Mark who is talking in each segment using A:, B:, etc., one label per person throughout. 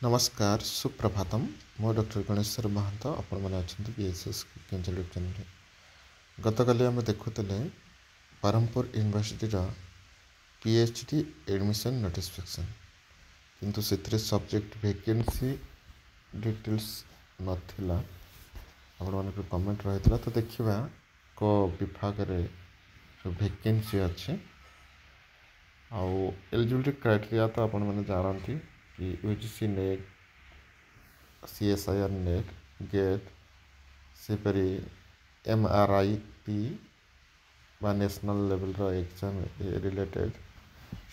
A: नमस्कार सुप्रभातम मो डॉक्टर गणेश्वर महांत आपण मैंने अच्छा बीएसएस कैंसर चैनल गतकाली आम देखुले Brahmapur university PhD admission notification किंतु से सब्जेक्ट वैकेंसी डिटेल्स नाला आपण कमेंट रही तो देखा को विभाग वैकेंसी अच्छे आउ एलिजिबिलिटी क्राइटेरिया तो आपण मैंने जानती कि UGC NET CSIR NET GATE सेपरी एमआरआईपी बा नेशनल लेवल रो एग्जाम रिलेटेड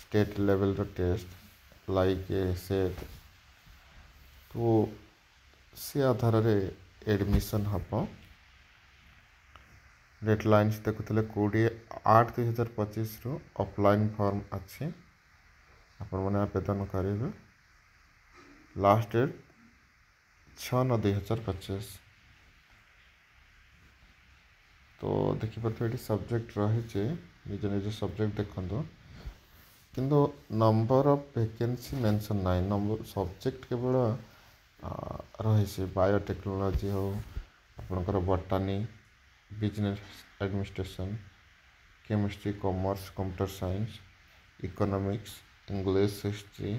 A: स्टेट लेवल रो टेस्ट लाइक सेट तो से आधार रे एडमिशन हम डेडलाइन्स देखुले 20/8/2025 रो ऑफलाइन फॉर्म अच्छे आपण मैंने आवेदन करेंगे लास्ट डेट 6/9/2025 तो देखिए ये सब्जेक्ट रही निज निज सब्जेक्ट देखो किंतु नंबर ऑफ वैकेंसी मेंशन ना नंबर सब्जेक्ट केवल रही बायोटेक्नोलॉजी हो आपणकर botany business administration chemistry commerce computer science economics English history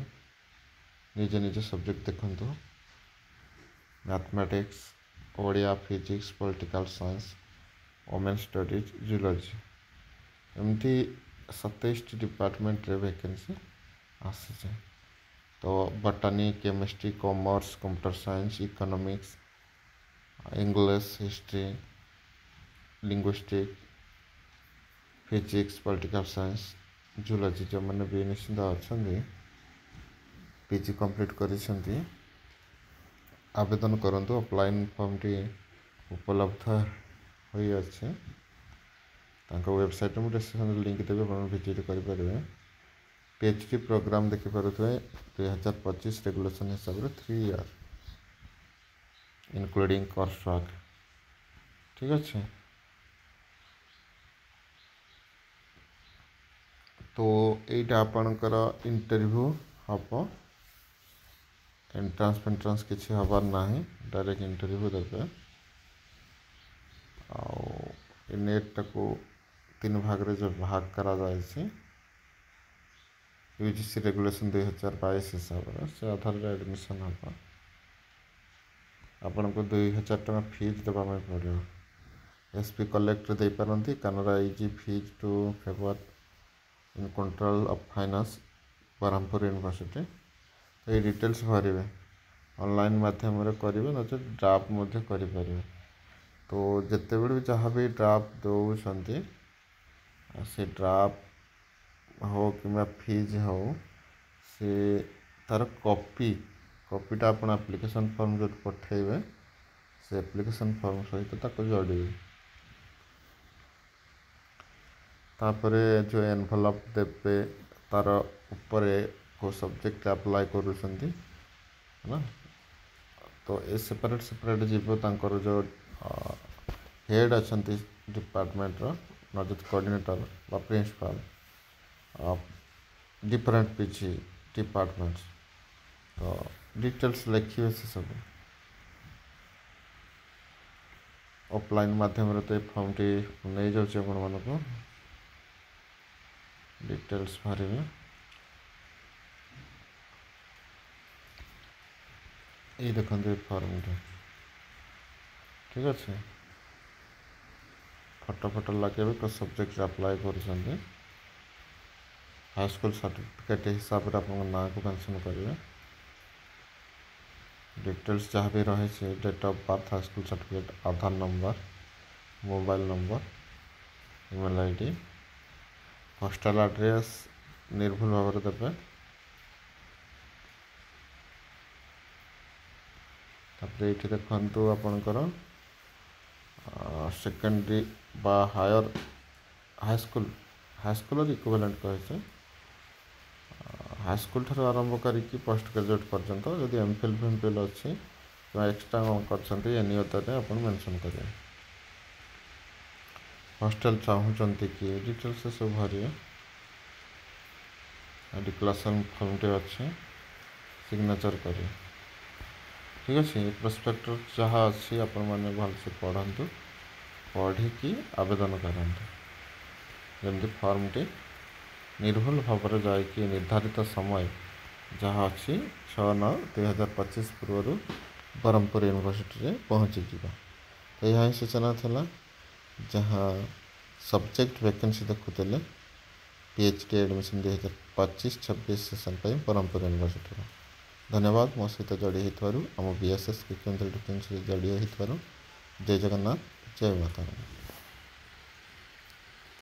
A: निज निज सब्जेक्ट देखो mathematics Odia physics political science women studies geology एमती 27 डिपार्टमेंट रे वैकेंसी आसी तो botany chemistry commerce computer science economics English history linguistic physics political science geology जो मैंने भी निश्चित अच्छा पीजी कंप्लीट करिसेंती आवेदन करंतु ऑफलाइन फॉर्म टी उपलब्ध होई अछि तांको वेबसाइट में डिस्क्रिप्शन लिंक देबे आपण विजिट करि परबे पीएचडी प्रोग्राम देखि परथुए 2025 रेगुलेशन हिसाब रे 3 ईयर इंक्लूडिंग कोर्स वर्क ठीक अछि तो एटा आपणकर इंटरव्यू हम एंट्रांस किसी हबार ना डायरेक्ट इंटरव्यू देते नेट टाको 3 भाग रे जो भाग करा जाए यूजीसी रेगुलेशन 2022 हिसाब से आधार रे एडमिशन हम आपन को 2000 टका फीस देबा में पड़ो एसपी कलेक्टर दे पारंती कनाडा इजी fees to favour in control of finance Brahmapur university तो ये डिटेल्स भरवे ऑनलाइन माध्यम करेंगे नचे ड्राफ्ट करें तो जिते बड़े जहाँ भी ड्राफ्ट दौरान से ड्राफ्ट हो कि फीज हो से तार कॉपीटा आप एप्लिकेशन फॉर्म जो पठेबे से एप्लिकेशन फॉर्म सहित जोड़े तापर जो एनवेलप देवे तार ऊपर को सब्जेक्ट अप्लाई करुँच है तो ये सेपरेट जीव तांकर जो हेड अच्छा डिपार्टमेंट नजत कोऑर्डिनेटर बा प्रिंसिपल डिफरेंट पीछे डिपार्टमेंट्स तो डिटेल्स लिखे से सब ऑफलाइन माध्यम तो फॉर्म टी नहीं जाऊँ डिटेल्स भरवे ये देखते फॉर्म ठीक अच्छे फोटो लगे को सब्जेक्ट अप्लाई कर हाई स्कूल सर्टिफिकेट हिसाब से आप ना को मेंशन करेंगे डिटेल्स जहाँ भी रही date of birth high school certificate Aadhaar number mobile number email ID postal address निर्भुल भाव देवे तापर ये देखु आपणकर सेकेंडरी बा हाई स्कूल इक्विवेलेंट कहे हाई स्कूल ठार आरंभ करके पोस्ट ग्रेजुएट पर्यंत जदि एमफिल फिल अच्छी एक्सट्रा कर एनियतरे आप मेंशन करेंगे हॉस्टल चाहूँगी कि डिटेल्स सब भरिए डिक्लेरेशन फॉर्म टे अच्छे सिग्नेचर करें ठीक अच्छे प्रोस्पेक्टर जहाँ अच्छी आपण मैंने भलसे पढ़ु पढ़ी आवेदन करते जमी फर्मटी निर्भुल भाव में जाकि निर्धारित समय जहाँ अच्छी 6/9/2025 पूर्व ब्रह्मपुर यूनिवर्सिटी में पहुँची जा तो यह ही सूचना था जहाँ सब्जेक्ट वैकेंसी देखुले PhD एडमिशन 2025-26 सेसन पर ब्रह्मपुर यूनिवर्सिटी। धन्यवाद मो सहित जोड़ी होम BSS केन्द्र डिफेन्स जोड़ी हो जय जगन्नाथ जय माता।